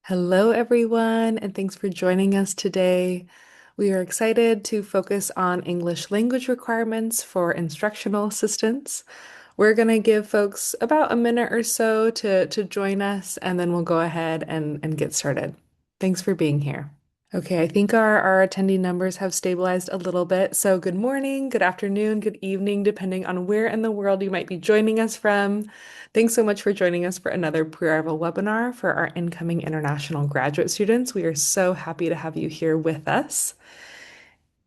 Hello, everyone, and thanks for joining us today. We are excited to focus on English language requirements for instructional assistants. We're going to give folks about a minute or so to join us, and then we'll go ahead and get started. Thanks for being here. Okay, I think our attendee numbers have stabilized a little bit. So, good morning, good afternoon, good evening, depending on where in the world you might be joining us from. Thanks so much for joining us for another pre-arrival webinar for our incoming international graduate students. We are so happy to have you here with us.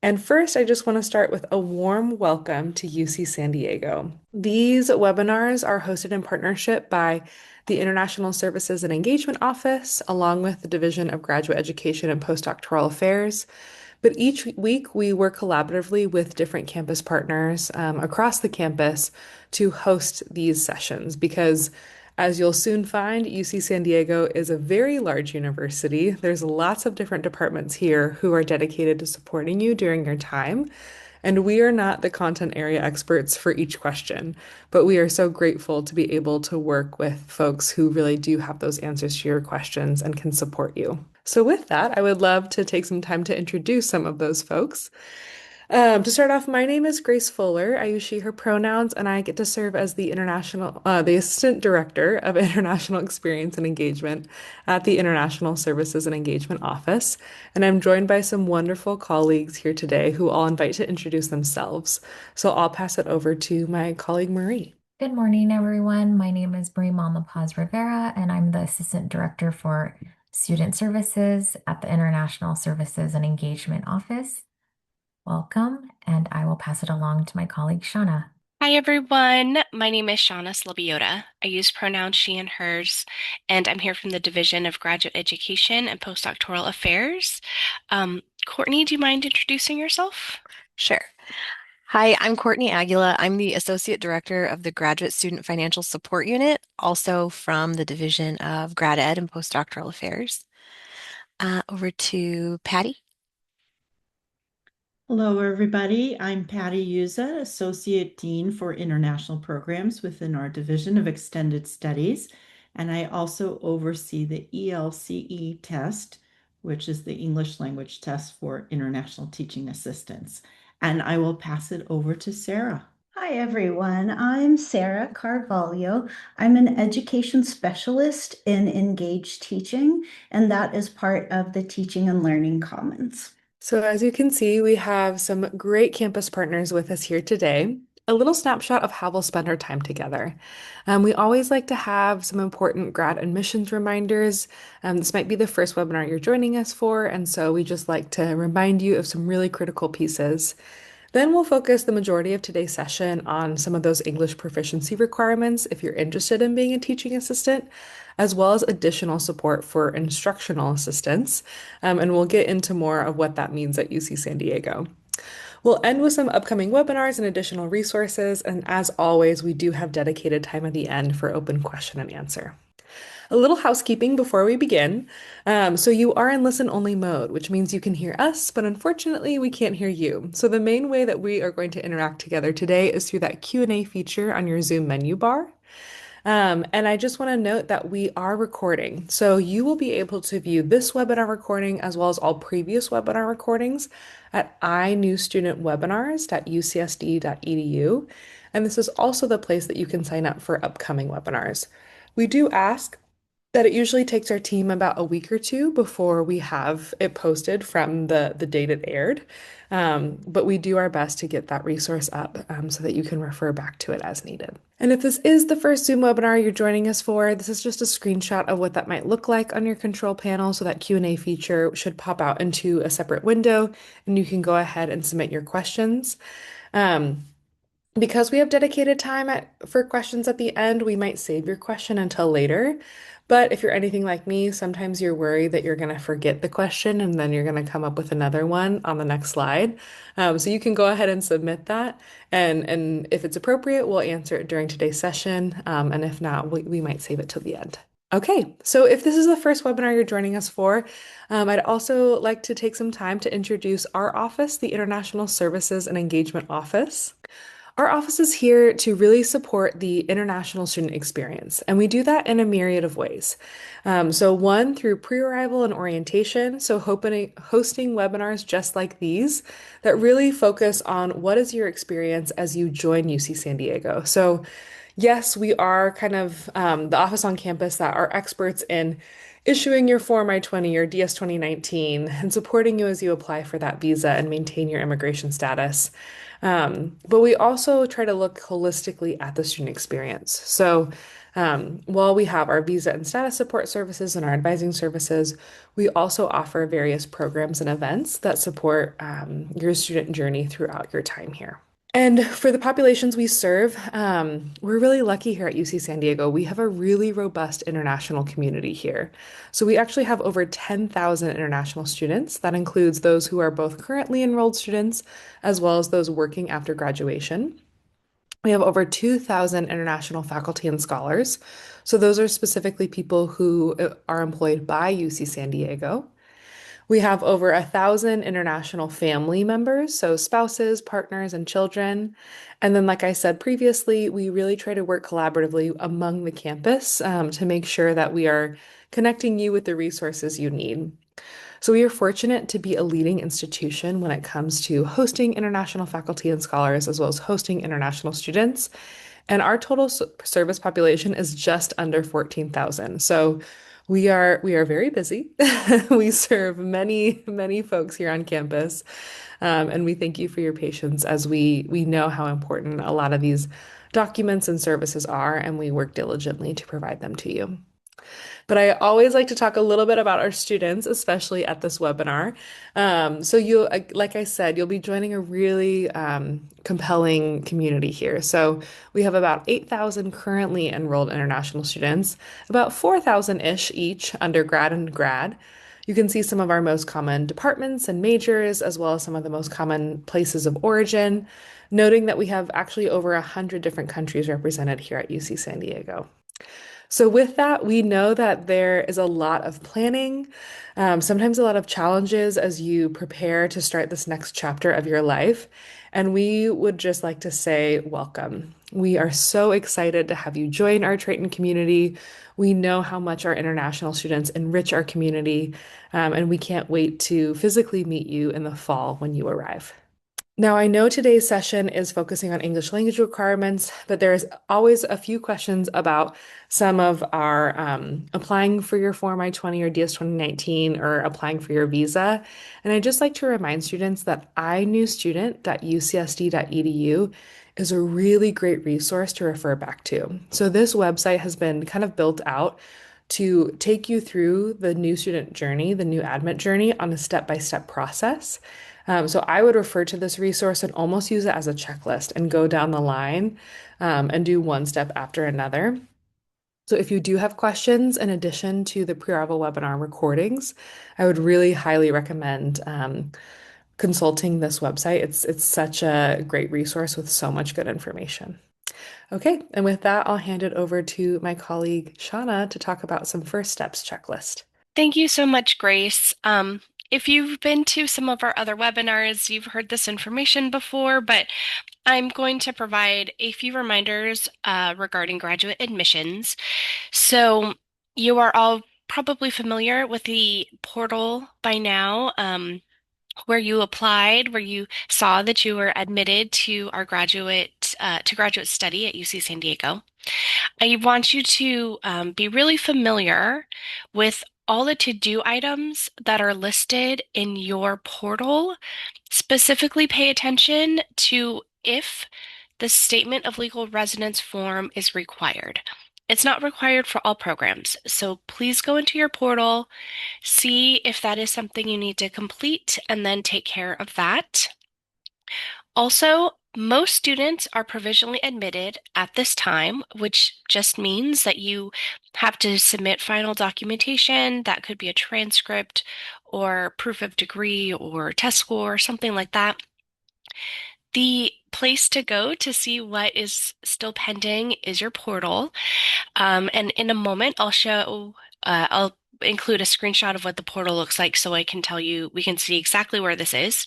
And first, I just want to start with a warm welcome to UC San Diego. These webinars are hosted in partnership by the International Services and Engagement Office, along with the Division of Graduate Education and Postdoctoral Affairs. But each week, we work collaboratively with different campus partners across the campus to host these sessions because, as you'll soon find, UC San Diego is a very large university. There's lots of different departments here who are dedicated to supporting you during your time. And we are not the content area experts for each question, but we are so grateful to be able to work with folks who really do have those answers to your questions and can support you. So, with that, I would love to take some time to introduce some of those folks. To start off, my name is Grace Fuller. I use she, her pronouns, and I get to serve as the Assistant Director of International Experience and Engagement at the International Services and Engagement Office. And I'm joined by some wonderful colleagues here today who I'll invite to introduce themselves. So I'll pass it over to my colleague Marie. Good morning, everyone. My name is Marie Mama Paz Rivera, and I'm the Assistant Director for Student Services at the International Services and Engagement Office. Welcome, and I will pass it along to my colleague Shauna. Hi everyone, my name is Shauna Slabiota. I use pronouns she and hers, and I'm here from the Division of Graduate Education and Postdoctoral Affairs. Courtney, do you mind introducing yourself? Sure. Hi, I'm Courtney Aguila. I'm the Associate Director of the Graduate Student Financial Support Unit, also from the Division of Grad Ed and Postdoctoral Affairs. Over to Patty. Hello, everybody. I'm Patty Yuza, Associate Dean for International Programs within our Division of Extended Studies, and I also oversee the ELCE test, which is the English language test for international teaching assistants. And I will pass it over to Sarah. Hi, everyone. I'm Sarah Carvalho. I'm an education specialist in Engaged Teaching, and that is part of the Teaching and Learning Commons. So, as you can see, we have some great campus partners with us here today. A little snapshot of how we'll spend our time together. We always like to have some important grad admissions reminders. This might be the first webinar you're joining us for, and so we just like to remind you of some really critical pieces. Then we'll focus the majority of today's session on some of those English proficiency requirements if you're interested in being a teaching assistant, as well as additional support for instructional assistants. And we'll get into more of what that means at UC San Diego. We'll end with some upcoming webinars and additional resources. And as always, we do have dedicated time at the end for open question and answer. A little housekeeping before we begin. So you are in listen only mode, which means you can hear us, but unfortunately we can't hear you. So the main way that we are going to interact together today is through that Q&A feature on your Zoom menu bar. And I just want to note that we are recording. So you will be able to view this webinar recording as well as all previous webinar recordings at inewstudentwebinars.ucsd.edu. And this is also the place that you can sign up for upcoming webinars. We do ask that it usually takes our team about a week or two before we have it posted from the date it aired. But we do our best to get that resource up so that you can refer back to it as needed. And if this is the first Zoom webinar you're joining us for, this is just a screenshot of what that might look like on your control panel. So that Q&A feature should pop out into a separate window and you can go ahead and submit your questions. Because we have dedicated time for questions at the end, we might save your question until later. But if you're anything like me, sometimes you're worried that you're going to forget the question and then you're going to come up with another one on the next slide. So you can go ahead and submit that. And if it's appropriate, we'll answer it during today's session. And if not, we might save it till the end. Okay, so if this is the first webinar you're joining us for, I'd also like to take some time to introduce our office, the International Services and Engagement Office. Our office is here to really support the international student experience, and we do that in a myriad of ways. So, one, through pre-arrival and orientation, so hosting webinars just like these that really focus on what is your experience as you join UC San Diego. So, yes, we are kind of the office on campus that are experts in issuing your Form I-20 or DS 2019 and supporting you as you apply for that visa and maintain your immigration status. But we also try to look holistically at the student experience. So while we have our visa and status support services and our advising services, we also offer various programs and events that support your student journey throughout your time here. And for the populations we serve, we're really lucky here at UC San Diego. We have a really robust international community here. So we actually have over 10,000 international students. That includes those who are both currently enrolled students as well as those working after graduation. We have over 2,000 international faculty and scholars. So those are specifically people who are employed by UC San Diego. We have over 1,000 international family members, so spouses, partners, and children. And then, like I said previously, we really try to work collaboratively among the campus to make sure that we are connecting you with the resources you need. So we are fortunate to be a leading institution when it comes to hosting international faculty and scholars, as well as hosting international students. And our total service population is just under 14,000. So we are very busy. We serve many folks here on campus, and we thank you for your patience as we know how important a lot of these documents and services are, and we work diligently to provide them to you. But I always like to talk a little bit about our students, especially at this webinar. So you'll, like I said, you'll be joining a really compelling community here. So we have about 8,000 currently enrolled international students, about 4,000-ish each undergrad and grad. You can see some of our most common departments and majors, as well as some of the most common places of origin, noting that we have actually over 100 different countries represented here at UC San Diego. So, with that, we know that there is a lot of planning, sometimes a lot of challenges as you prepare to start this next chapter of your life. And we would just like to say, welcome. We are so excited to have you join our Triton community. We know how much our international students enrich our community, and we can't wait to physically meet you in the fall when you arrive. Now, I know today's session is focusing on English language requirements, but there's always a few questions about some of our applying for your Form I-20 or DS 2019 or applying for your visa. And I'd just like to remind students that inewstudent.ucsd.edu is a really great resource to refer back to. So this website has been kind of built out to take you through the new student journey, the new admit journey on a step-by-step process. So I would refer to this resource and almost use it as a checklist and go down the line and do one step after another. So if you do have questions in addition to the pre-arrival webinar recordings, I would really highly recommend consulting this website. It's such a great resource with so much good information. Okay, and with that, I'll hand it over to my colleague Shauna to talk about some first steps checklist. Thank you so much, Grace. If you've been to some of our other webinars, you've heard this information before, but I'm going to provide a few reminders regarding graduate admissions. So you are all probably familiar with the portal by now, where you applied, where you saw that you were admitted to our graduate study at UC San Diego. I want you to be really familiar with all the to-do items that are listed in your portal. Specifically, pay attention to if the statement of legal residence form is required. It's not required for all programs, so please go into your portal, see if that is something you need to complete, and then take care of that. Also, most students are provisionally admitted at this time, which just means that you have to submit final documentation. That could be a transcript or proof of degree or test score, something like that. The place to go to see what is still pending is your portal. And in a moment, I'll include a screenshot of what the portal looks like so I can tell you, we can see exactly where this is.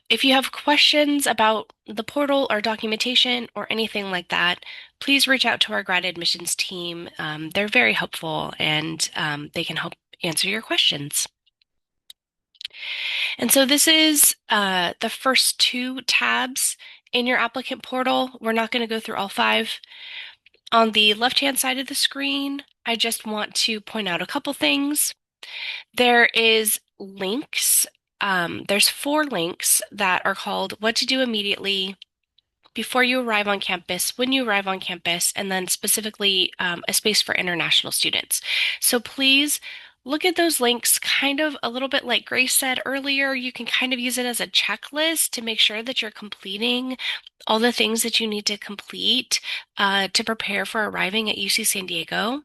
If you have questions about the portal or documentation or anything like that, please reach out to our grad admissions team. They're very helpful and they can help answer your questions. And so this is the first two tabs in your applicant portal. We're not going to go through all five. On the left-hand side of the screen, I just want to point out a couple things. There is links. There's 4 links that are called What to Do Immediately, Before You Arrive on Campus, When You Arrive on Campus, and then specifically a space for international students. So please look at those links kind of a little bit like Grace said earlier. You can kind of use it as a checklist to make sure that you're completing all the things that you need to complete to prepare for arriving at UC San Diego.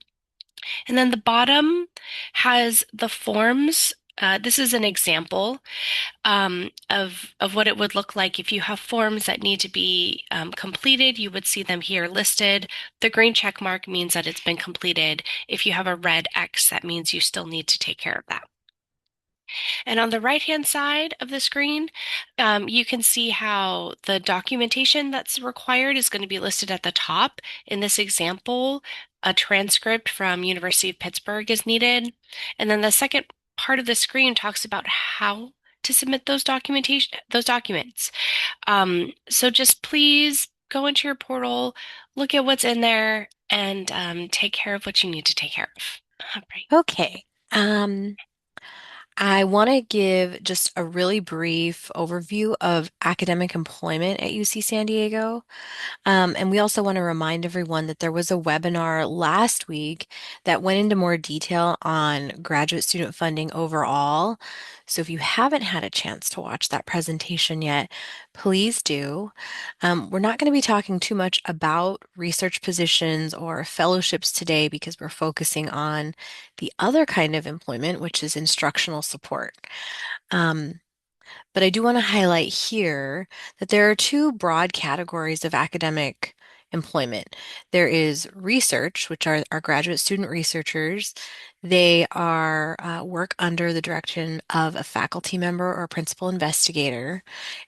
And then the bottom has the forms. This is an example of what it would look like if you have forms that need to be completed. You would see them here listed. The green check mark means that it's been completed. If you have a red X, that means you still need to take care of that. And on the right-hand side of the screen, you can see how the documentation that's required is going to be listed at the top. In this example, a transcript from University of Pittsburgh is needed. And then the second part of the screen talks about how to submit those documents. So just please go into your portal, look at what's in there, and take care of what you need to take care of. All right. Okay. I want to give just a really brief overview of academic employment at UC San Diego. And we also want to remind everyone that there was a webinar last week that went into more detail on graduate student funding overall. So if you haven't had a chance to watch that presentation yet, please do. We're not going to be talking too much about research positions or fellowships today because we're focusing on the other kind of employment, which is instructional support. Um, but I do want to highlight here that there are 2 broad categories of academic employment. There is research, which are our graduate student researchers. They are work under the direction of a faculty member or principal investigator.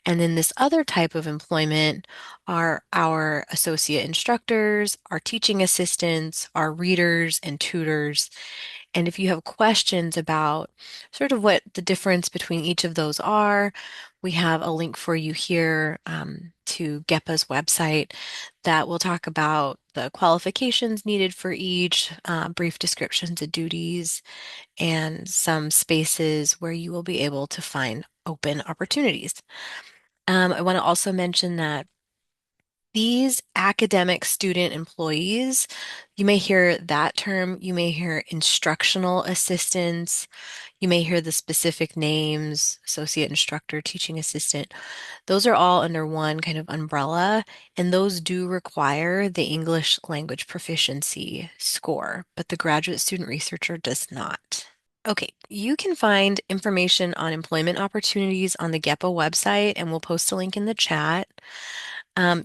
And then this other type of employment are our associate instructors, our teaching assistants, our readers and tutors. And if you have questions about sort of what the difference between each of those are, we have a link for you here to GEPA's website that will talk about the qualifications needed for each, brief descriptions of duties, and some spaces where you will be able to find open opportunities. I want to also mention that these academic student employees, you may hear that term, you may hear instructional assistants, you may hear the specific names, associate instructor, teaching assistant. Those are all under one kind of umbrella, and those do require the English language proficiency score, but the graduate student researcher does not. Okay, you can find information on employment opportunities on the GEPA website, and we'll post a link in the chat.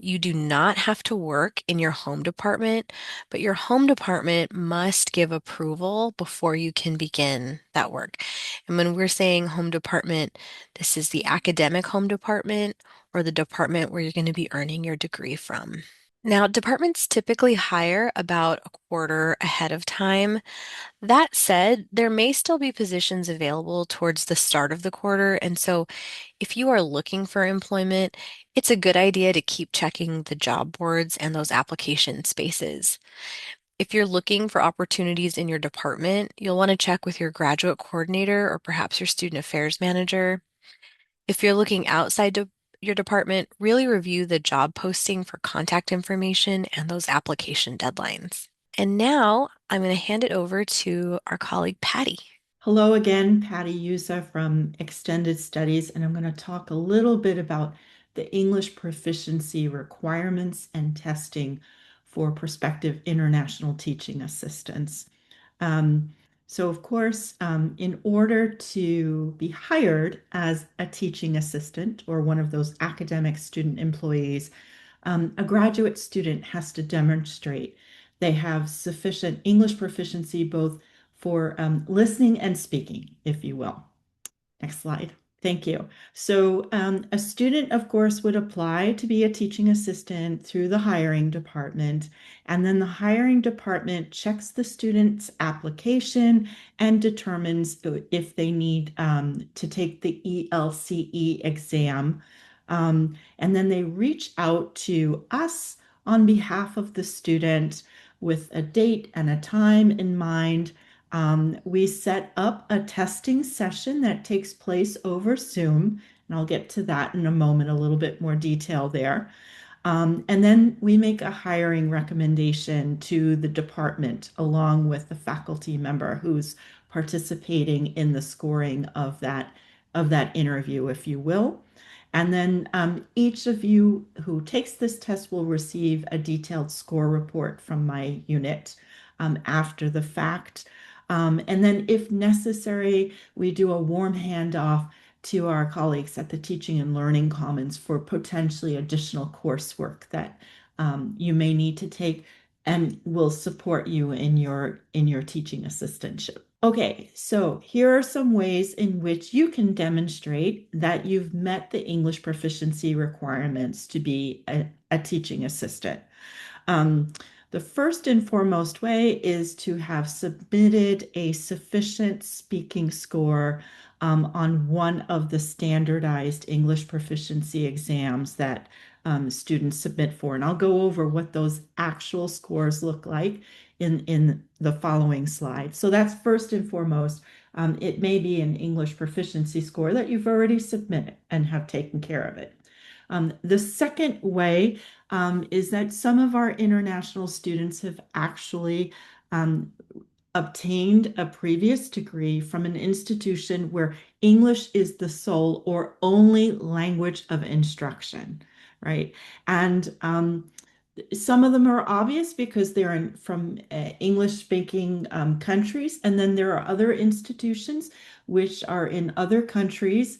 You do not have to work in your home department, but your home department must give approval before you can begin that work. And when we're saying home department, this is the academic home department or the department where you're going to be earning your degree from. Now, departments typically hire about a quarter ahead of time. That said, there may still be positions available towards the start of the quarter, and so if you are looking for employment, it's a good idea to keep checking the job boards and those application spaces. If you're looking for opportunities in your department, you'll want to check with your graduate coordinator or perhaps your student affairs manager. If you're looking outside your department, really review the job posting for contact information and those application deadlines. And now I'm going to hand it over to our colleague, Patty. Hello again, Patty Yusa from Extended Studies, and I'm going to talk a little bit about the English proficiency requirements and testing for prospective international teaching assistants. So, of course, in order to be hired as a teaching assistant or one of those academic student employees, a graduate student has to demonstrate they have sufficient English proficiency both for listening and speaking, if you will. Next slide. Thank you. So a student, of course, would apply to be a teaching assistant through the hiring department, and then the hiring department checks the student's application and determines if they need to take the ELCE exam. And then they reach out to us on behalf of the student with a date and a time in mind. We set up a testing session that takes place over Zoom, and I'll get to that in a moment, a little bit more detail there. And then we make a hiring recommendation to the department along with the faculty member who's participating in the scoring of that interview, if you will. And then each of you who takes this test will receive a detailed score report from my unit after the fact. And then, if necessary, we do a warm handoff to our colleagues at the Teaching and Learning Commons for potentially additional coursework that you may need to take and will support you in your teaching assistantship. Okay, so here are some ways in which you can demonstrate that you've met the English proficiency requirements to be a teaching assistant. Um, the first and foremost way is to have submitted a sufficient speaking score on one of the standardized English proficiency exams that students submit for. And I'll go over what those actual scores look like in the following slide. So that's first and foremost. It may be an English proficiency score that you've already submitted and have taken care of it. The second way is that some of our international students have actually obtained a previous degree from an institution where English is the sole or only language of instruction, right? And some of them are obvious because they're from English-speaking countries, and then there are other institutions which are in other countries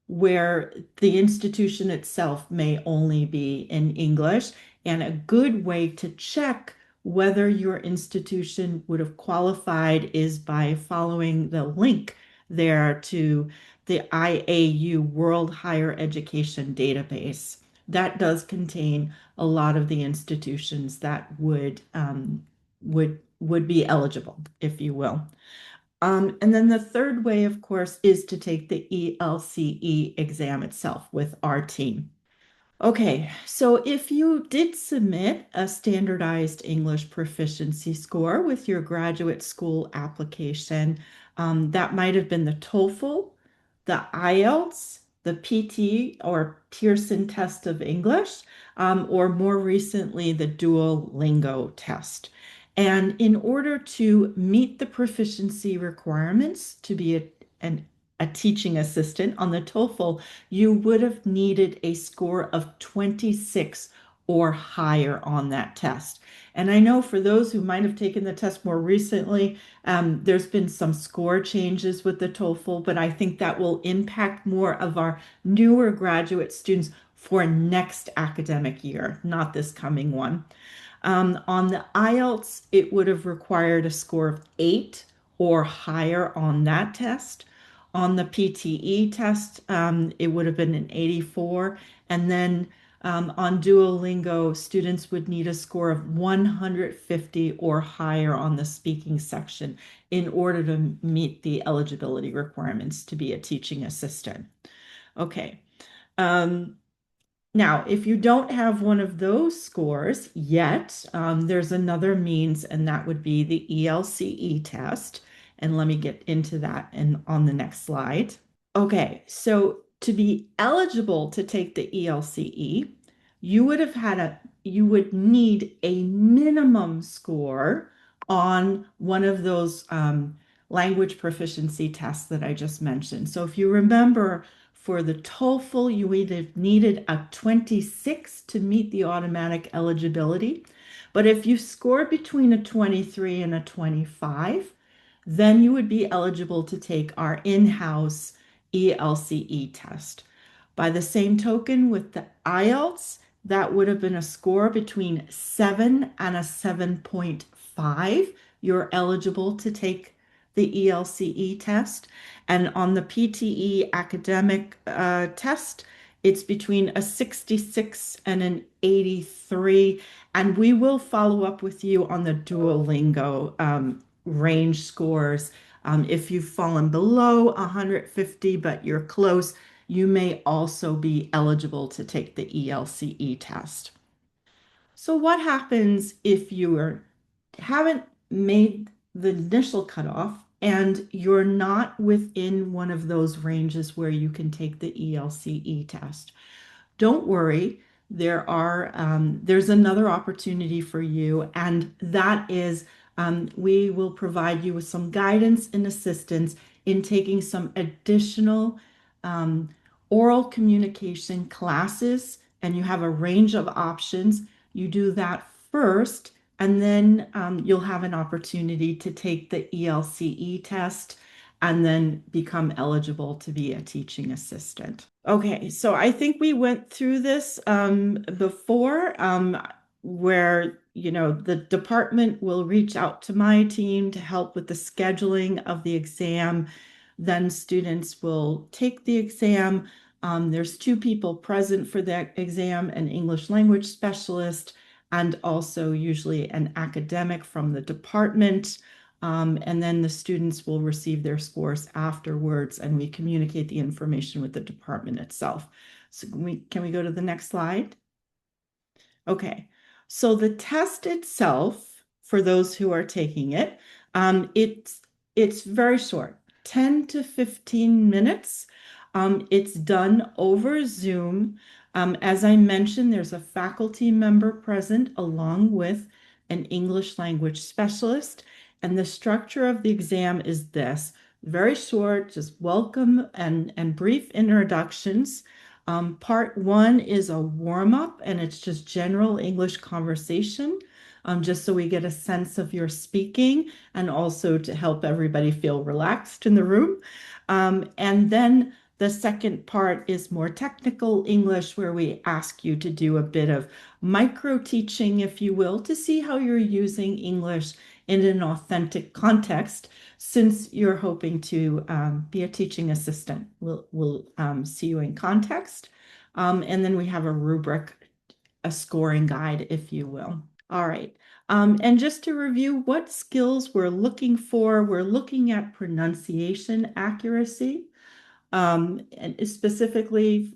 where the institution itself may only be in English. And a good way to check whether your institution would have qualified is by following the link there to the IAU World Higher Education Database. That does contain a lot of the institutions that would be eligible, if you will. And then the third way, of course, is to take the ELCE exam itself with our team. Okay, so if you did submit a standardized English proficiency score with your graduate school application, that might have been the TOEFL, the IELTS, the PT or Pearson test of English, or more recently, the Duolingo test. And in order to meet the proficiency requirements to be a teaching assistant on the TOEFL, you would have needed a score of 26 or higher on that test. And I know for those who might have taken the test more recently, there's been some score changes with the TOEFL, but I think that will impact more of our newer graduate students for next academic year, not this coming one. On the IELTS, it would have required a score of 8 or higher on that test. On the PTE test, it would have been an 84. And then on Duolingo, students would need a score of 150 or higher on the speaking section in order to meet the eligibility requirements to be a teaching assistant. Okay. Now, if you don't have one of those scores yet, there's another means, and that would be the ELCE test. And let me get into that on the next slide. Okay, so to be eligible to take the ELCE, you would need a minimum score on one of those language proficiency tests that I just mentioned. So if you remember, for the TOEFL, you would have needed a 26 to meet the automatic eligibility. But if you scored between a 23 and a 25, then you would be eligible to take our in-house ELCE test. By the same token, with the IELTS, that would have been a score between 7 and a 7.5 you're eligible to take the ELCE test. And on the PTE academic test, it's between a 66 and an 83. And we will follow up with you on the Duolingo range scores. If you've fallen below 150, but you're close, you may also be eligible to take the ELCE test. So what happens if haven't made the initial cutoff and you're not within one of those ranges where you can take the ELCE test? Don't worry. There's another opportunity for you, and that is we will provide you with some guidance and assistance in taking some additional um, oral communication classes, and you have a range of options. You do that first, and then you'll have an opportunity to take the ELCE test and then become eligible to be a teaching assistant. Okay, so I think we went through this before, where the department will reach out to my team to help with the scheduling of the exam. Then students will take the exam. There's two people present for that exam, an English language specialist and also usually an academic from the department. And then the students will receive their scores afterwards, and we communicate the information with the department itself. So can we go to the next slide? Okay, so the test itself, for those who are taking it, it's very short, 10 to 15 minutes. It's done over Zoom. As I mentioned, there's a faculty member present along with an English language specialist. And the structure of the exam is this: very short, just welcome and brief introductions. Part one is a warm up, and it's just general English conversation, just so we get a sense of your speaking and also to help everybody feel relaxed in the room. And then the second part is more technical English, where we ask you to do a bit of micro teaching, if you will, to see how you're using English in an authentic context, since you're hoping to be a teaching assistant. We'll see you in context. And then we have a rubric, a scoring guide, if you will. All right. And just to review what skills we're looking for, we're looking at pronunciation accuracy, and specifically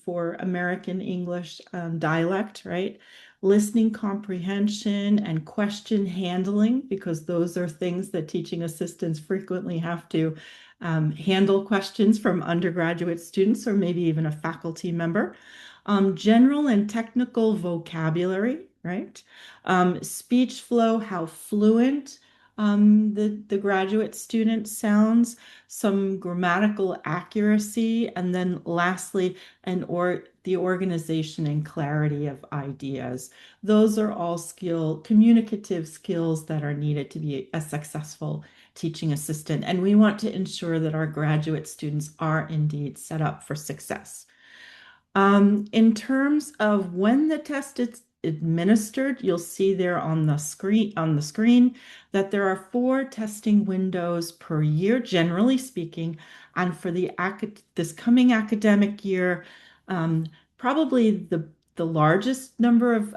for American English dialect, right? Listening comprehension and question handling, because those are things that teaching assistants frequently have to handle questions from undergraduate students or maybe even a faculty member. General and technical vocabulary, right? Speech flow, how fluent the graduate student sounds, some grammatical accuracy, and then lastly, the organization and clarity of ideas. Those are all communicative skills that are needed to be a successful teaching assistant. And we want to ensure that our graduate students are indeed set up for success. In terms of when the test is administered, you'll see there on the screen that there are 4 testing windows per year, generally speaking. And for this coming academic year, probably the largest number of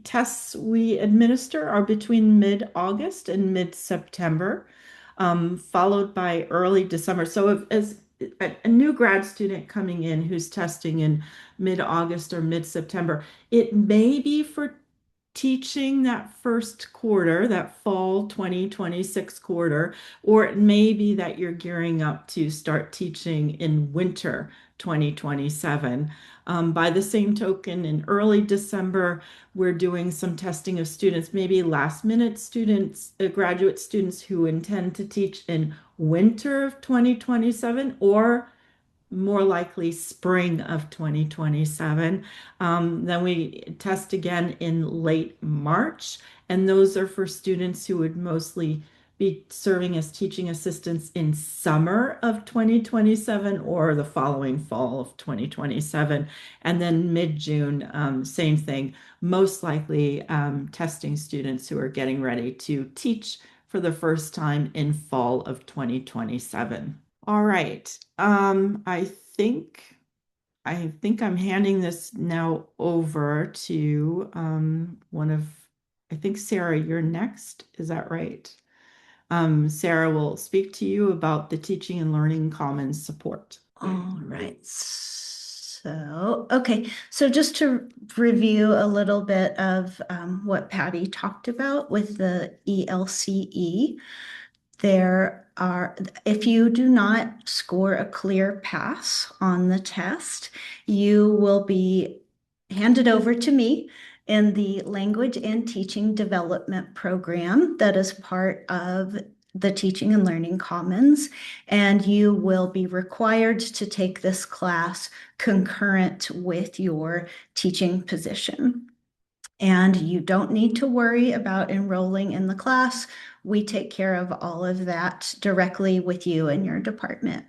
tests we administer are between mid-August and mid-September, followed by early December. So as a new grad student coming in who's testing in mid-August or mid-September, it may be for teaching that first quarter, that fall 2026 quarter, or it may be that you're gearing up to start teaching in winter 2027. By the same token, in early December, we're doing some testing of students, maybe last minute students, graduate students who intend to teach in winter of 2027 or more likely spring of 2027. Then we test again in late March, and those are for students who would mostly be serving as teaching assistants in summer of 2027 or the following fall of 2027. And then mid-June, same thing, most likely testing students who are getting ready to teach for the first time in fall of 2027. All right. I think I'm handing this now over to I think Sarah, you're next. Is that right? Sarah will speak to you about the Teaching and Learning Commons support. All right. So just to review a little bit of what Patty talked about with the ELCE, if you do not score a clear pass on the test, you will be handed over to me in the Language and Teaching Development Program that is part of the Teaching and Learning Commons, and you will be required to take this class concurrent with your teaching position. And you don't need to worry about enrolling in the class. We take care of all of that directly with you and your department.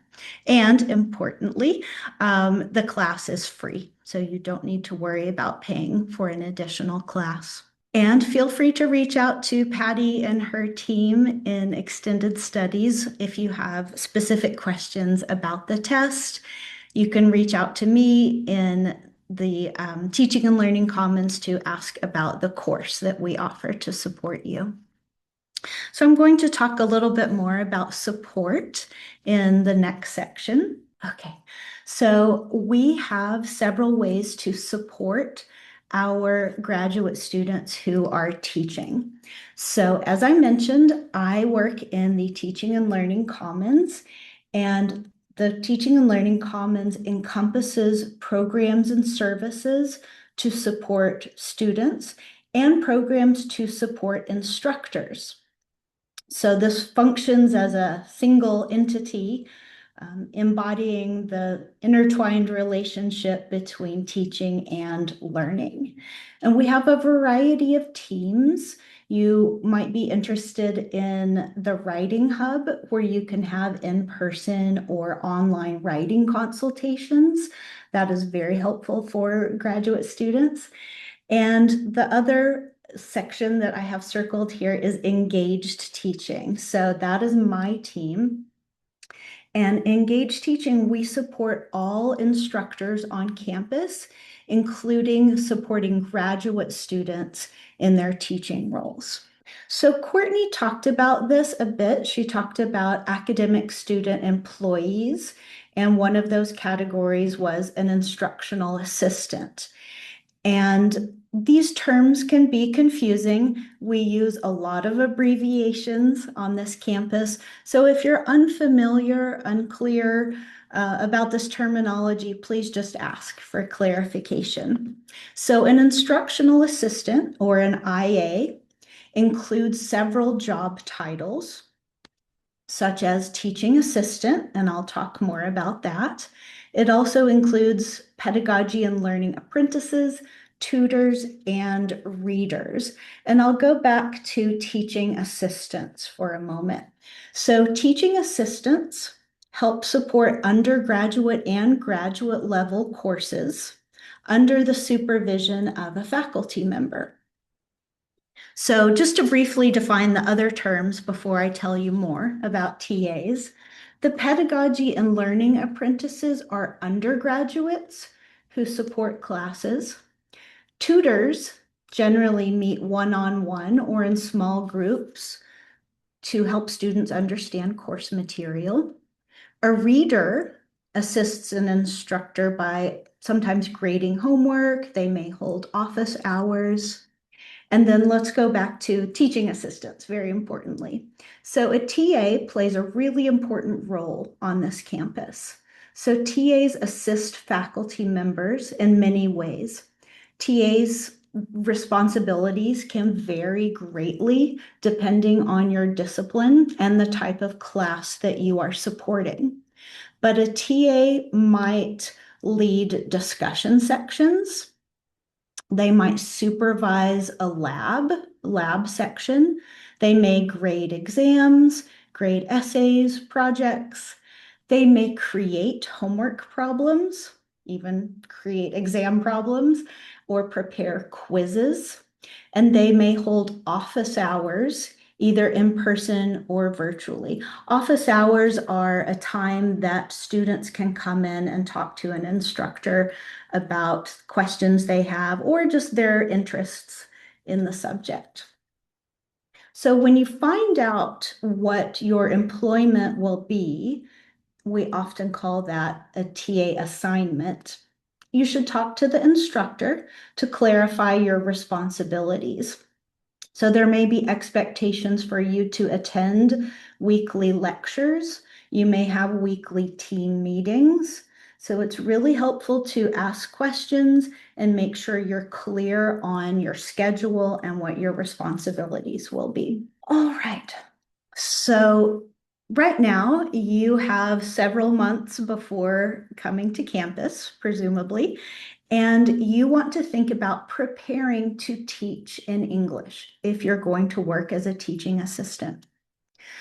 And importantly, the class is free, so you don't need to worry about paying for an additional class. And feel free to reach out to Patty and her team in Extended Studies if you have specific questions about the test. You can reach out to me in the Teaching and Learning Commons to ask about the course that we offer to support you. So I'm going to talk a little bit more about support in the next section. Okay, so we have several ways to support our graduate students who are teaching. So as I mentioned, I work in the Teaching and Learning Commons, and the Teaching and Learning Commons encompasses programs and services to support students and programs to support instructors. So this functions as a single entity, embodying the intertwined relationship between teaching and learning. And we have a variety of teams. You might be interested in the Writing Hub, where you can have in-person or online writing consultations. That is very helpful for graduate students. And the other section that I have circled here is engaged teaching. So that is my team. And engaged teaching, we support all instructors on campus, including supporting graduate students in their teaching roles. So Courtney talked about this a bit. She talked about academic student employees, and one of those categories was an instructional assistant. And these terms can be confusing. We use a lot of abbreviations on this campus. So if you're unfamiliar, unclear about this terminology, please just ask for clarification. So an instructional assistant, or an IA, includes several job titles, such as teaching assistant, and I'll talk more about that. It also includes pedagogy and learning apprentices, tutors, and readers. And I'll go back to teaching assistants for a moment. So teaching assistants help support undergraduate and graduate level courses under the supervision of a faculty member. So just to briefly define the other terms before I tell you more about TAs, the pedagogy and learning apprentices are undergraduates who support classes. Tutors generally meet one-on-one or in small groups to help students understand course material. A reader assists an instructor by sometimes grading homework. They may hold office hours. And then let's go back to teaching assistants, very importantly. So a TA plays a really important role on this campus. So TAs assist faculty members in many ways. TAs' responsibilities can vary greatly depending on your discipline and the type of class that you are supporting. But a TA might lead discussion sections. They might supervise a lab section. They may grade exams, grade essays, projects. They may create homework problems, even create exam problems, or prepare quizzes. And they may hold office hours, either in person or virtually. Office hours are a time that students can come in and talk to an instructor about questions they have or just their interests in the subject. So when you find out what your employment will be, we often call that a TA assignment. You should talk to the instructor to clarify your responsibilities. So there may be expectations for you to attend weekly lectures. You may have weekly team meetings. So it's really helpful to ask questions and make sure you're clear on your schedule and what your responsibilities will be. All right. So right now you have several months before coming to campus, presumably, and you want to think about preparing to teach in English if you're going to work as a teaching assistant.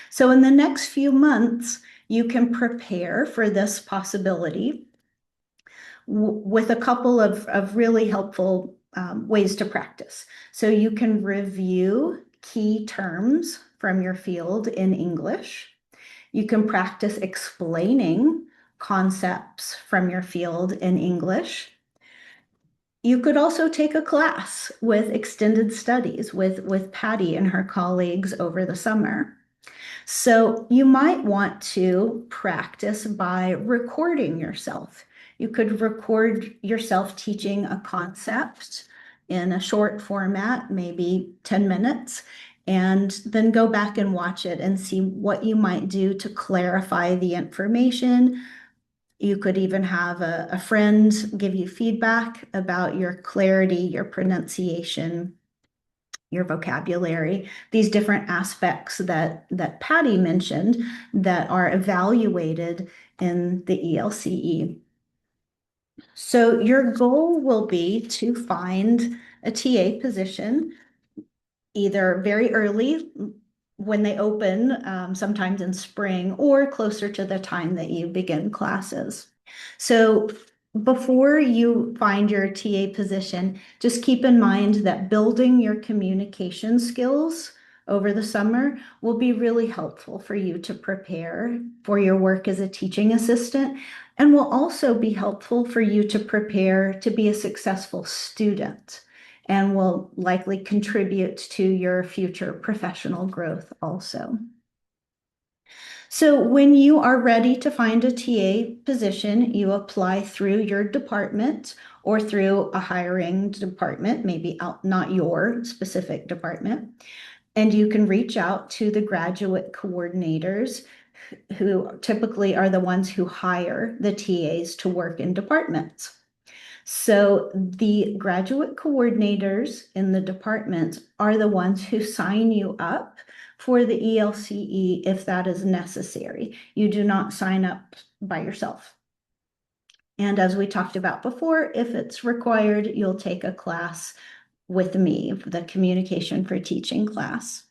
So in the next few months, you can prepare for this possibility with a couple of really helpful ways to practice. So you can review key terms from your field in English. You can practice explaining concepts from your field in English. You could also take a class with extended studies with Patty and her colleagues over the summer. So you might want to practice by recording yourself. You could record yourself teaching a concept in a short format, maybe 10 minutes, and then go back and watch it and see what you might do to clarify the information. You could even have a friend give you feedback about your clarity, your pronunciation, your vocabulary, these different aspects that Patty mentioned that are evaluated in the ELCE. So your goal will be to find a TA position either very early when they open, sometimes in spring, or closer to the time that you begin classes. So before you find your TA position, just keep in mind that building your communication skills over the summer will be really helpful for you to prepare for your work as a teaching assistant, and will also be helpful for you to prepare to be a successful student, and will likely contribute to your future professional growth also. So when you are ready to find a TA position, you apply through your department or through a hiring department, maybe not your specific department. And you can reach out to the graduate coordinators who typically are the ones who hire the TAs to work in departments. So the graduate coordinators in the department are the ones who sign you up for the ELCE if that is necessary. You do not sign up by yourself. And as we talked about before, if it's required, you'll take a class with me, the Communication for Teaching class.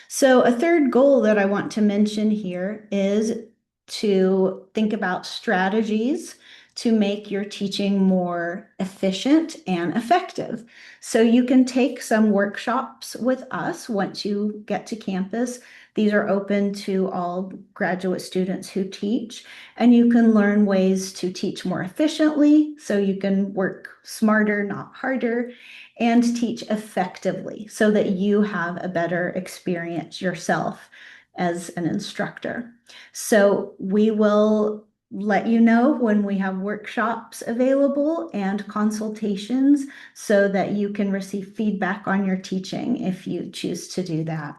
So a third goal that I want to mention here is to think about strategies to make your teaching more efficient and effective. So you can take some workshops with us once you get to campus. These are open to all graduate students who teach, and you can learn ways to teach more efficiently so you can work smarter, not harder, and teach effectively so that you have a better experience yourself as an instructor. So we will let you know when we have workshops available and consultations so that you can receive feedback on your teaching if you choose to do that.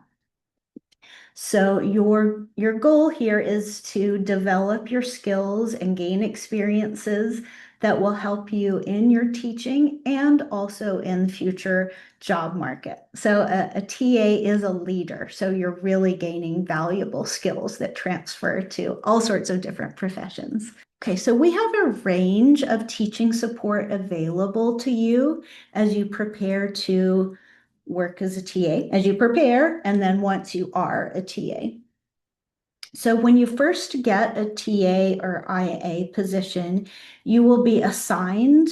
So your goal here is to develop your skills and gain experiences that will help you in your teaching and also in the future job market. So a TA is a leader, so you're really gaining valuable skills that transfer to all sorts of different professions. Okay, so we have a range of teaching support available to you as you prepare to work as a TA, as you prepare, and then once you are a TA. So when you first get a TA or IA position, you will be assigned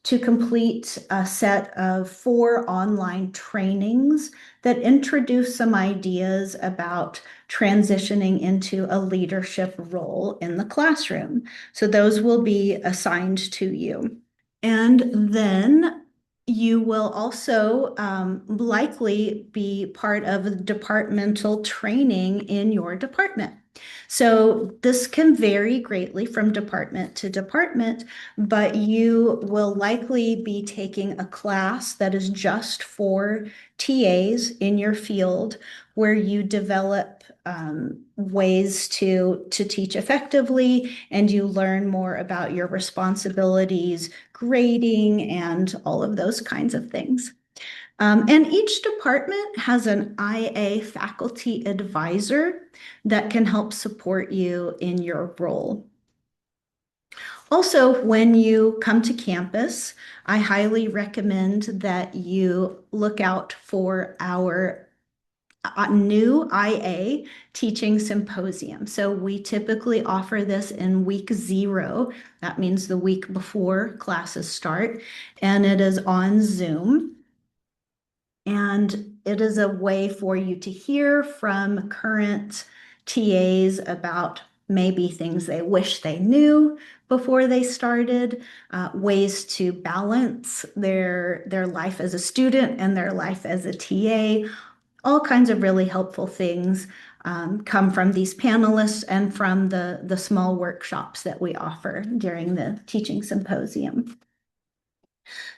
to complete a set of 4 online trainings that introduce some ideas about transitioning into a leadership role in the classroom. So those will be assigned to you. And then you will also likely be part of departmental training in your department. So this can vary greatly from department to department, but you will likely be taking a class that is just for TAs in your field where you develop ways to teach effectively and you learn more about your responsibilities, grading, and all of those kinds of things. And each department has an IA faculty advisor that can help support you in your role. Also, when you come to campus, I highly recommend that you look out for our new IA teaching symposium. So we typically offer this in week 0. That means the week before classes start, and it is on Zoom. And it is a way for you to hear from current TAs about maybe things they wish they knew before they started, ways to balance their life as a student and their life as a TA. All kinds of really helpful things come from these panelists and from the small workshops that we offer during the teaching symposium.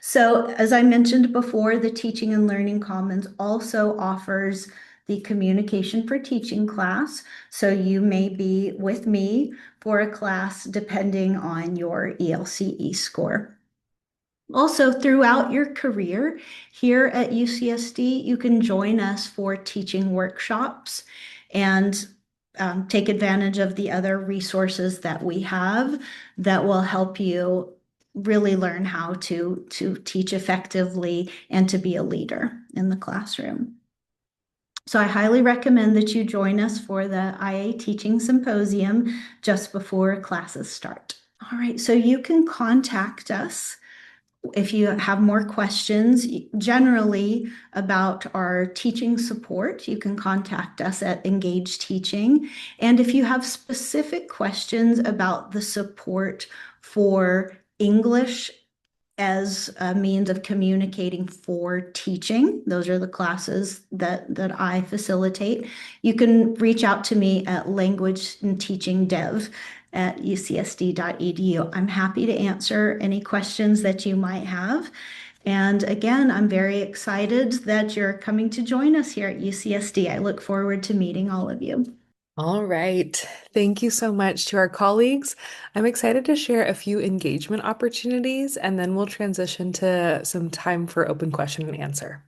So as I mentioned before, the Teaching and Learning Commons also offers the Communication for Teaching class. So you may be with me for a class depending on your ELCE score. Also, throughout your career here at UCSD, you can join us for teaching workshops and take advantage of the other resources that we have that will help you really learn how to teach effectively and to be a leader in the classroom. So I highly recommend that you join us for the IA Teaching Symposium just before classes start. All right, so you can contact us if you have more questions generally about our teaching support. You can contact us at Engage Teaching. And if you have specific questions about the support for English as a means of communicating for teaching, those are the classes that I facilitate, you can reach out to me at language and teaching dev at ucsd.edu. I'm happy to answer any questions that you might have. And again, I'm very excited that you're coming to join us here at UCSD. I look forward to meeting all of you. All right. Thank you so much to our colleagues. I'm excited to share a few engagement opportunities, and then we'll transition to some time for open question and answer.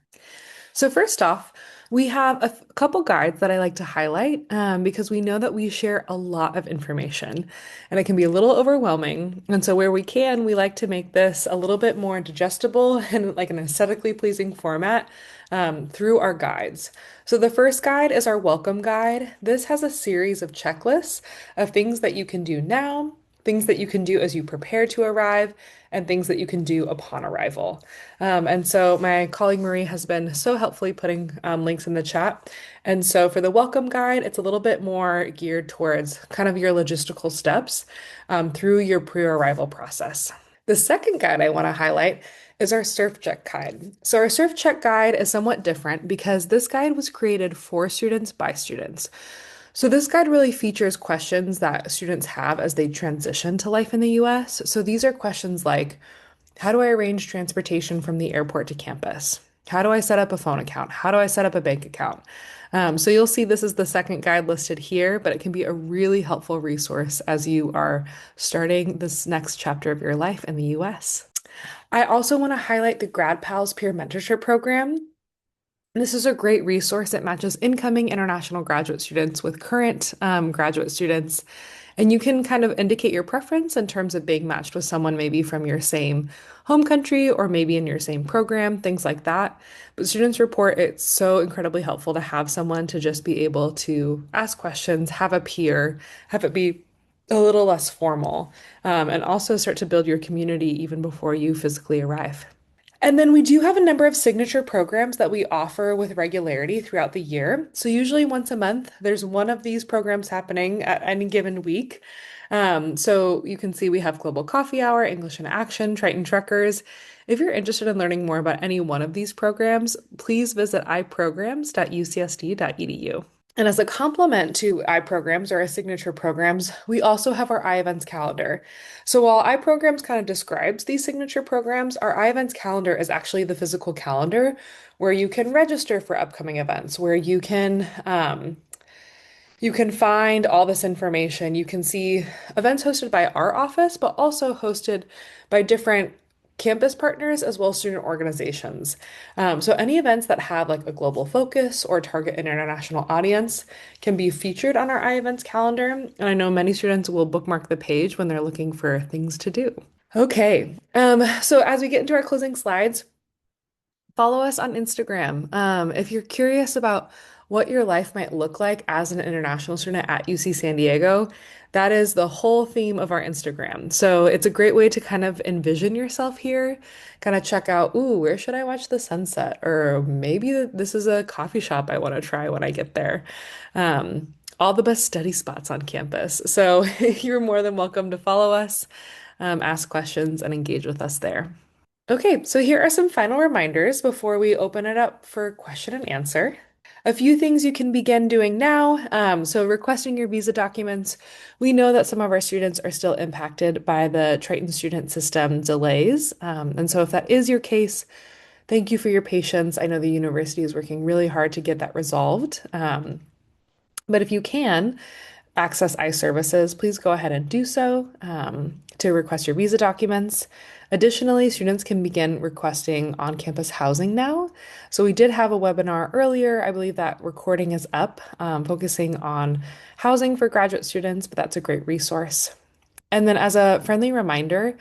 So first off, we have a couple guides that I like to highlight because we know that we share a lot of information and it can be a little overwhelming. And so where we can, we like to make this a little bit more digestible and like an aesthetically pleasing format through our guides. So the first guide is our welcome guide. This has a series of checklists of things that you can do now, things that you can do as you prepare to arrive, and things that you can do upon arrival. And so my colleague Marie has been so helpfully putting links in the chat. And so for the welcome guide, it's a little bit more geared towards kind of your logistical steps through your pre-arrival process. The second guide I want to highlight is our surf check guide. So our surf check guide is somewhat different because this guide was created for students by students. So this guide really features questions that students have as they transition to life in the US. So these are questions like, how do I arrange transportation from the airport to campus? How do I set up a phone account? How do I set up a bank account? So you'll see this is the second guide listed here, but it can be a really helpful resource as you are starting this next chapter of your life in the US. I also want to highlight the Grad Pals Peer Mentorship Program. This is a great resource that matches incoming international graduate students with current graduate students. And you can kind of indicate your preference in terms of being matched with someone maybe from your same home country or maybe in your same program, things like that. But students report it's so incredibly helpful to have someone to just be able to ask questions, have a peer, have it be a little less formal, and also start to build your community even before you physically arrive. And then we do have a number of signature programs that we offer with regularity throughout the year. So usually once a month, there's one of these programs happening at any given week. So you can see we have Global Coffee Hour, English in Action, Triton Truckers. If you're interested in learning more about any one of these programs, please visit iprograms.ucsd.edu. And as a complement to iPrograms or our signature programs, we also have our iEvents calendar. So while iPrograms kind of describes these signature programs, our iEvents calendar is actually the physical calendar where you can register for upcoming events, where you can find all this information. You can see events hosted by our office, but also hosted by different campus partners as well as student organizations. So any events that have like a global focus or target an international audience can be featured on our iEvents calendar. And I know many students will bookmark the page when they're looking for things to do. Okay, so as we get into our closing slides, follow us on Instagram. If you're curious about what your life might look like as an international student at UC San Diego, that is the whole theme of our Instagram. So it's a great way to kind of envision yourself here, kind of check out, ooh, where should I watch the sunset? Or maybe this is a coffee shop I want to try when I get there. All the best study spots on campus. So you're more than welcome to follow us, ask questions, and engage with us there. Okay, so here are some final reminders before we open it up for question and answer. A few things you can begin doing now. So requesting your visa documents. We know that some of our students are still impacted by the Triton student system delays. And so if that is your case, thank you for your patience. I know the university is working really hard to get that resolved. But if you can access iServices, please go ahead and do so to request your visa documents. Additionally, students can begin requesting on-campus housing now. So we did have a webinar earlier. I believe that recording is up, focusing on housing for graduate students, but that's a great resource. And then as a friendly reminder,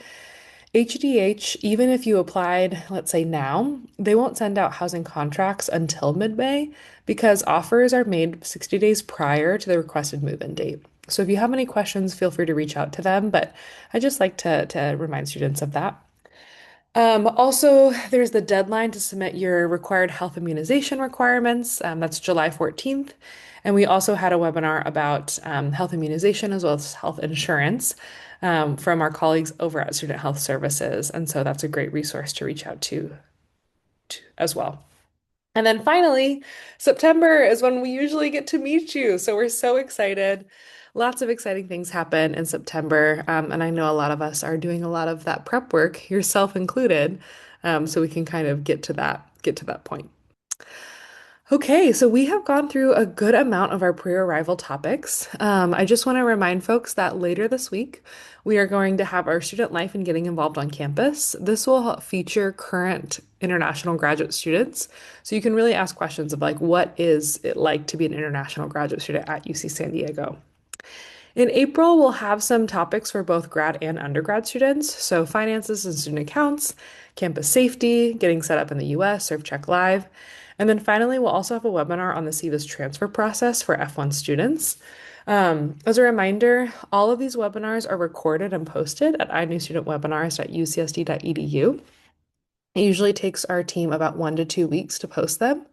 HDH, even if you applied, let's say now, they won't send out housing contracts until mid-May because offers are made 60 days prior to the requested move-in date. So if you have any questions, feel free to reach out to them, but I just like to remind students of that. Also, there's the deadline to submit your required health immunization requirements. That's July 14th. And we also had a webinar about health immunization as well as health insurance from our colleagues over at Student Health Services. And so that's a great resource to reach out to as well. And then finally, September is when we usually get to meet you. So we're so excited. Lots of exciting things happen in September. And I know a lot of us are doing a lot of that prep work, yourself included. So we can kind of get to that point. Okay, so we have gone through a good amount of our pre-arrival topics. I just want to remind folks that later this week, we are going to have our student life and getting involved on campus. This will feature current international graduate students. So you can really ask questions of like, what is it like to be an international graduate student at UC San Diego? In April, we'll have some topics for both grad and undergrad students. So finances and student accounts, campus safety, getting set up in the US, ServCheck Live. And then finally, we'll also have a webinar on the CVIS transfer process for F1 students. As a reminder, all of these webinars are recorded and posted at inewstudentwebinars.ucsd.edu. It usually takes our team about 1 to 2 weeks to post them,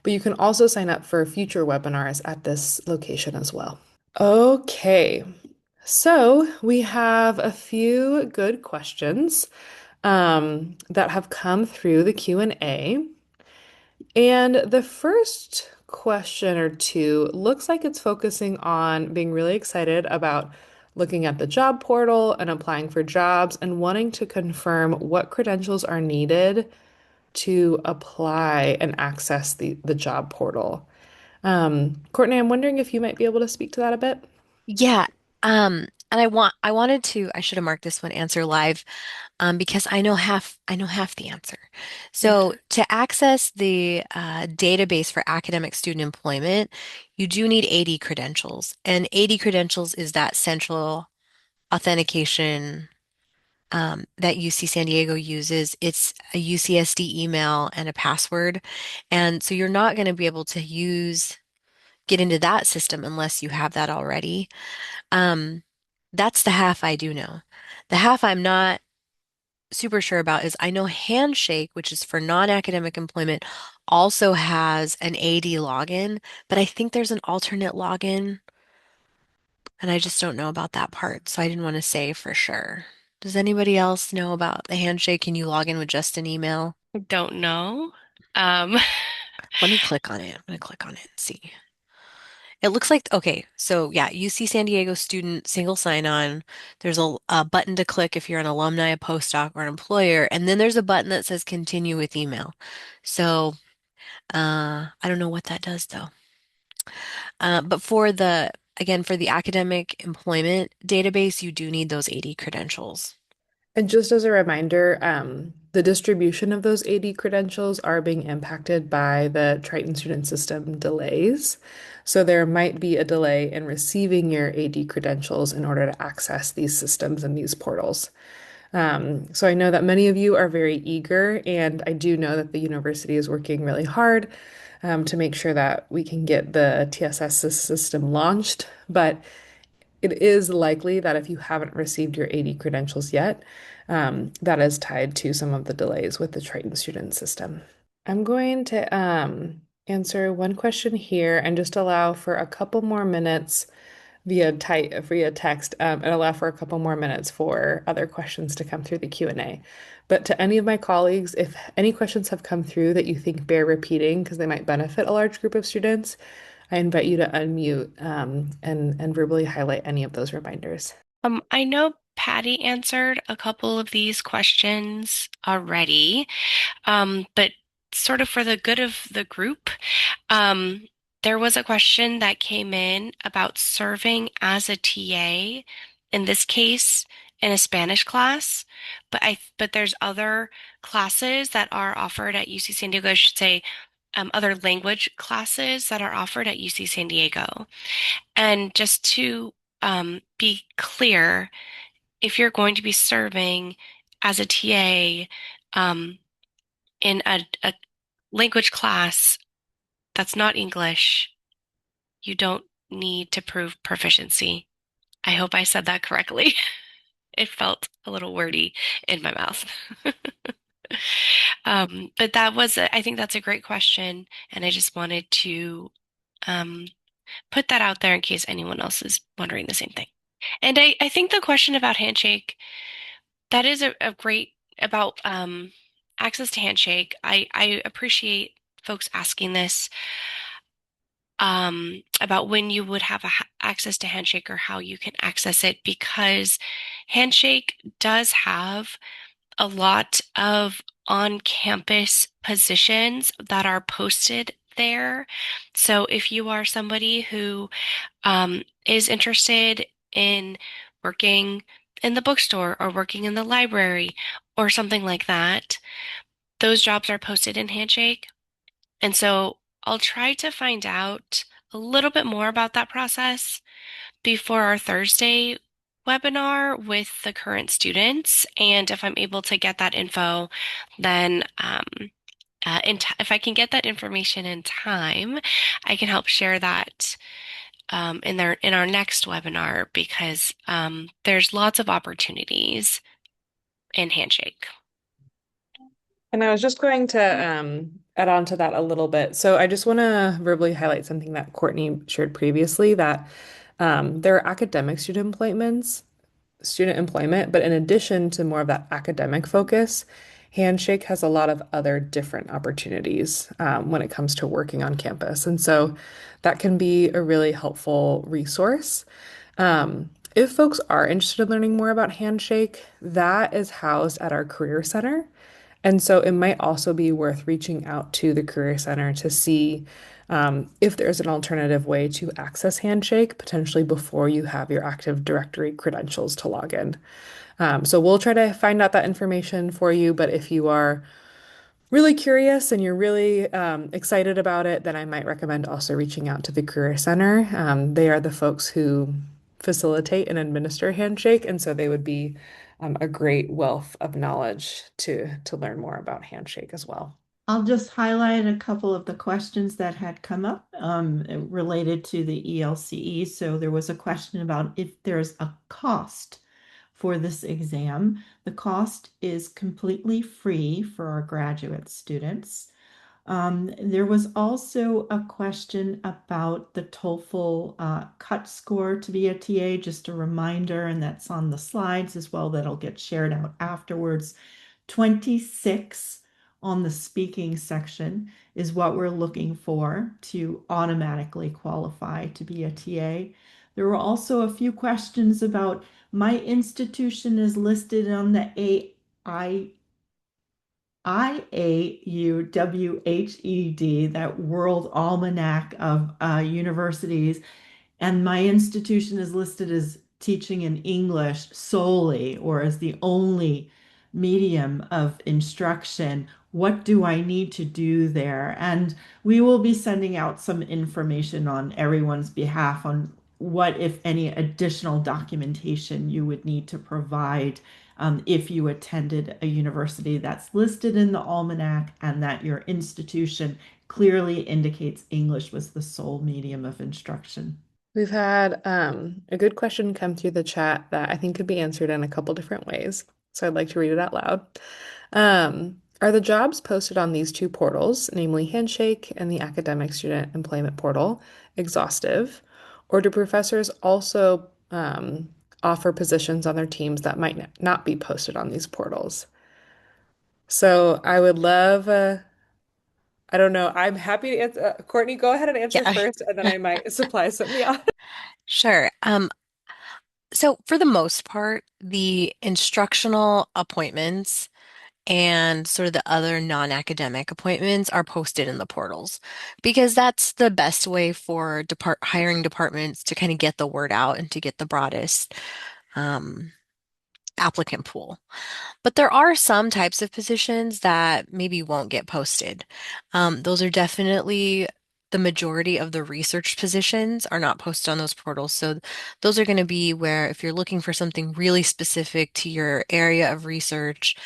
but you can also sign up for future webinars at this location as well. Okay, so we have a few good questions that have come through the Q&A. And the first question or two looks like it's focusing on being really excited about looking at the job portal and applying for jobs and wanting to confirm what credentials are needed to apply and access the job portal. Courtney, I'm wondering if you might be able to speak to that a bit. Yeah. And I wanted to, I should have marked this one answer live, because I know half the answer. So to access the database for academic student employment, you do need 80 credentials. And 80 credentials is that central authentication that UC San Diego uses. It's a UCSD email and a password. And so you're not going to be able to get into that system unless you have that already. Um, That's the half I do know. The half I'm not super sure about is I know Handshake, which is for non-academic employment, also has an AD login, but I think there's an alternate login, and I just don't know about that part, so I didn't want to say for sure. Does anybody else know about the Handshake? Can you log in with just an email? Don't know. Um, Let me click on it. I'm gonna click on it and see. It looks like, okay, so yeah, UC San Diego student single sign-on. There's a button to click if you're an alumni, a postdoc, or an employer, and then there's a button that says continue with email. So I don't know what that does though. But again, for the academic employment database, you do need those 80 credentials. And just as a reminder, the distribution of those AD credentials are being impacted by the Triton student system delays. So there might be a delay in receiving your AD credentials in order to access these systems and these portals. So I know that many of you are very eager, and I do know that the university is working really hard to make sure that we can get the TSS system launched. But it is likely that if you haven't received your AD credentials yet, that is tied to some of the delays with the Triton student system. I'm going to answer one question here and just allow for a couple more minutes via text and allow for a couple more minutes for other questions to come through the Q&A. But to any of my colleagues, if any questions have come through that you think bear repeating because they might benefit a large group of students, I invite you to unmute and verbally highlight any of those reminders. I know Patty answered a couple of these questions already, but sort of for the good of the group, um, there was a question that came in about serving as a TA, in this case, in a Spanish class, but there's other classes that are offered at UC San Diego, I should say, other language classes that are offered at UC San Diego. And just to be clear, if you're going to be serving as a TA in a language class that's not English, you don't need to prove proficiency. I hope I said that correctly. It felt a little wordy in my mouth. But I think that's a great question, and I just wanted to um, put that out there in case anyone else is wondering the same thing. And I think the question about Handshake, that is a great about access to Handshake. I appreciate folks asking this about when you would have access to Handshake or how you can access it because Handshake does have a lot of on-campus positions that are posted there. So if you are somebody who is interested in working in the bookstore or working in the library or something like that, those jobs are posted in Handshake. And so I'll try to find out a little bit more about that process before our Thursday webinar with the current students. And if I'm able to get that info, then if I can get that information in time, I can help share that in our next webinar because there's lots of opportunities in Handshake. And I was just going to add on to that a little bit. So I just want to verbally highlight something that Courtney shared previously that there are academic student employment, but in addition to more of that academic focus, Handshake has a lot of other different opportunities when it comes to working on campus. And so that can be a really helpful resource. If folks are interested in learning more about Handshake, that is housed at our Career Center. And so it might also be worth reaching out to the Career Center to see if there's an alternative way to access Handshake, potentially before you have your Active Directory credentials to log in. So we'll try to find out that information for you, but if you are really curious and you're really excited about it, then I might recommend also reaching out to the Career Center. They are the folks who facilitate and administer Handshake, and so they would be a great wealth of knowledge to learn more about Handshake as well. I'll just highlight a couple of the questions that had come up related to the ELCE. So there was a question about if there's a cost for this exam. The cost is completely free for our graduate students. There was also a question about the TOEFL cut score to be a TA, just a reminder, and that's on the slides as well, that'll get shared out afterwards. 26 on the speaking section is what we're looking for to automatically qualify to be a TA. There were also a few questions about my institution is listed on the IAUWHED, that World Almanac of Universities, and my institution is listed as teaching in English solely or as the only medium of instruction. What do I need to do there? And we will be sending out some information on everyone's behalf on what, if any, additional documentation you would need to provide if you attended a university that's listed in the almanac and that your institution clearly indicates English was the sole medium of instruction. We've had a good question come through the chat that I think could be answered in a couple different ways. So I'd like to read it out loud. Are the jobs posted on these two portals, namely Handshake and the Academic Student Employment Portal, exhaustive? Or do professors also offer positions on their teams that might not be posted on these portals? So I would love, I don't know, I'm happy to answer. Courtney, go ahead and answer Yeah, first, and then I might supply some beyond. sure. So for the most part, the instructional appointments and sort of the other non-academic appointments are posted in the portals because that's the best way for hiring departments to kind of get the word out and to get the broadest um, applicant pool. But there are some types of positions that maybe won't get posted. Those are definitely the majority of the research positions are not posted on those portals. So those are going to be where if you're looking for something really specific to your area of research,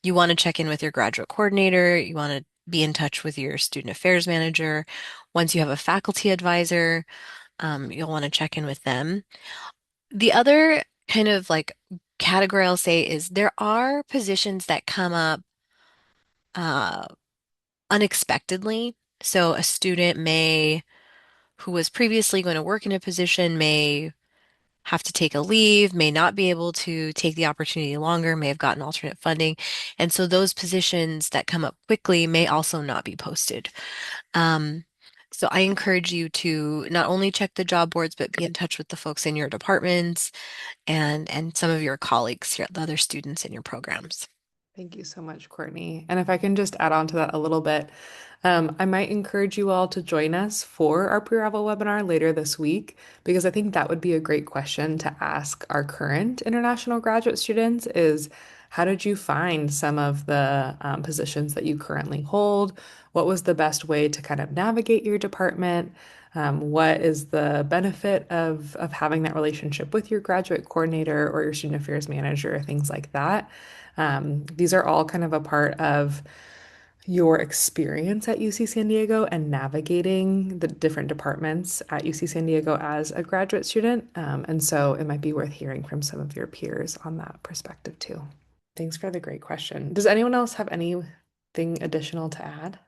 you want to check in with your graduate coordinator, you want to be in touch with your student affairs manager. Once you have a faculty advisor, you'll want to check in with them. The other kind of like category I'll say is there are positions that come up uh, unexpectedly. So a student who was previously going to work in a position, may have to take a leave, may not be able to take the opportunity longer, may have gotten alternate funding. And so those positions that come up quickly may also not be posted. Um, so I encourage you to not only check the job boards, but be in touch with the folks in your departments and some of your colleagues here, the other students in your programs. Thank you so much, Courtney. And if I can just add on to that a little bit, I might encourage you all to join us for our pre-arrival webinar later this week, because I think that would be a great question to ask our current international graduate students is, how did you find some of the positions that you currently hold? What was the best way to kind of navigate your department? What is the benefit of having that relationship with your graduate coordinator or your student affairs manager, things like that? These are all kind of a part of your experience at UC San Diego and navigating the different departments at UC San Diego as a graduate student. And so it might be worth hearing from some of your peers on that perspective too. Thanks for the great question. Does anyone else have anything additional to add?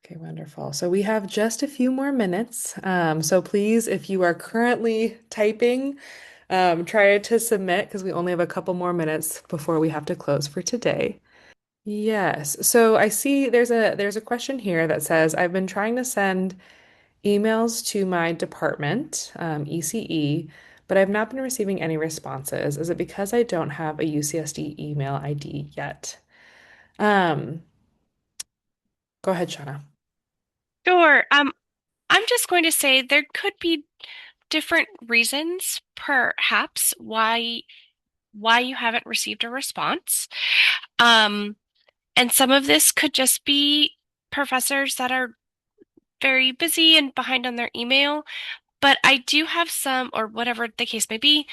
Okay, wonderful. So we have just a few more minutes. So please, if you are currently typing, try to submit because we only have a couple more minutes before we have to close for today. Yes. So I see there's a question here that says, I've been trying to send emails to my department, ECE, but I've not been receiving any responses. Is it because I don't have a UCSD email ID yet? Um, Go ahead, Shauna. Sure. I'm just going to say there could be different reasons, perhaps, why you haven't received a response. Um, and some of this could just be professors that are very busy and behind on their email. But I do have some, or whatever the case may be,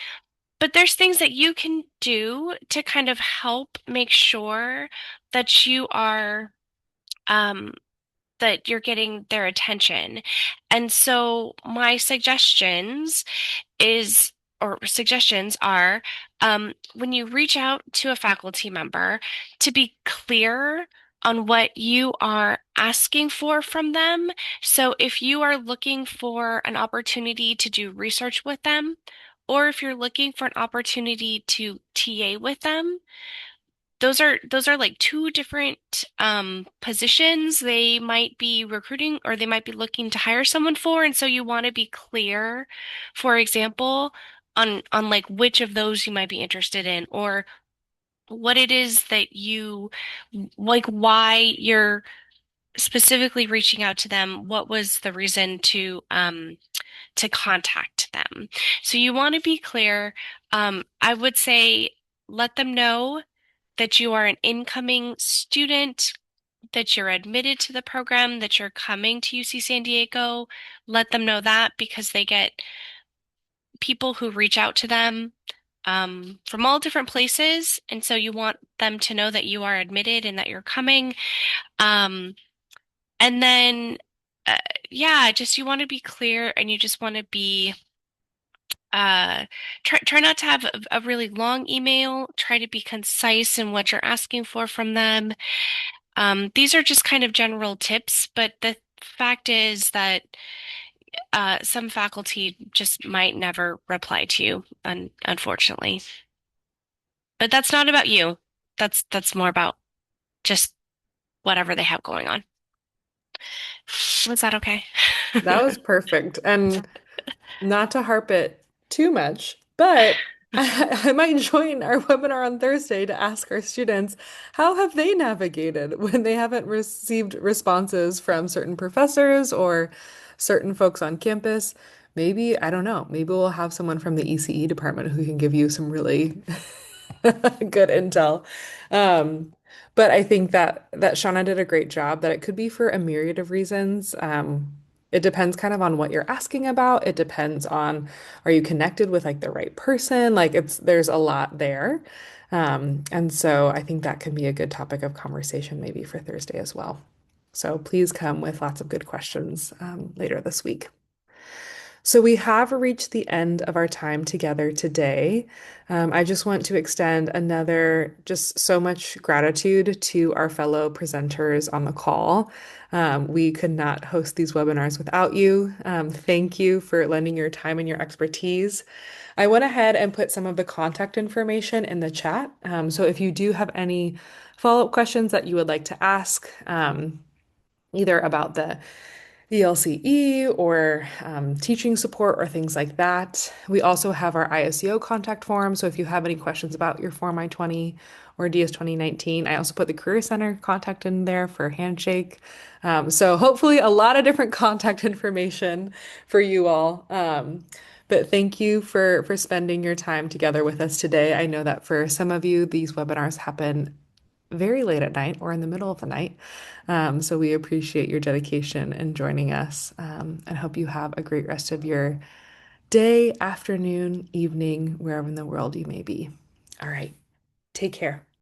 but there's things that you can do to kind of help make sure that you are that you're getting their attention. And so my suggestions are when you reach out to a faculty member to be clear on what you are asking for from them. So if you are looking for an opportunity to do research with them, or if you're looking for an opportunity to TA with them, those are like two different positions they might be recruiting or they might be looking to hire someone for, and so you want to be clear, for example, on like which of those you might be interested in or what it is that you like, why you're specifically reaching out to them, what was the reason to contact them. So you want to be clear. I would say let them know that you are an incoming student, that you're admitted to the program, that you're coming to UC San Diego. Let them know that because they get people who reach out to them from all different places. And so you want them to know that you are admitted and that you're coming. Um, and then, uh, yeah, just you want to be clear and you just want to be uh try not to have a really long email. Try to be concise in what you're asking for from them. These are just kind of general tips, but the fact is that some faculty just might never reply to you, unfortunately. But that's not about you. That's more about just whatever they have going on. Was that okay? That was perfect. And not to harp it too much, but I might join our webinar on Thursday to ask our students how have they navigated when they haven't received responses from certain professors or certain folks on campus. Maybe, I don't know, maybe we'll have someone from the ECE department who can give you some really good intel. Um, but I think that Shauna did a great job, that it could be for a myriad of reasons. It depends kind of on what you're asking about. It depends on, are you connected with like the right person? Like there's a lot there. And so I think that can be a good topic of conversation maybe for Thursday as well. So please come with lots of good questions later this week. So we have reached the end of our time together today. I just want to extend another just so much gratitude to our fellow presenters on the call. We could not host these webinars without you. Thank you for lending your time and your expertise. I went ahead and put some of the contact information in the chat. So if you do have any follow-up questions that you would like to ask, either about the ELCE or teaching support or things like that. We also have our ISEO contact form. So if you have any questions about your Form I-20 or DS 2019, I also put the Career Center contact in there for Handshake. So hopefully a lot of different contact information for you all. But thank you for spending your time together with us today. I know that for some of you, these webinars happen very late at night or in the middle of the night. So we appreciate your dedication and joining us, and hope you have a great rest of your day, afternoon, evening, wherever in the world you may be. All right, take care.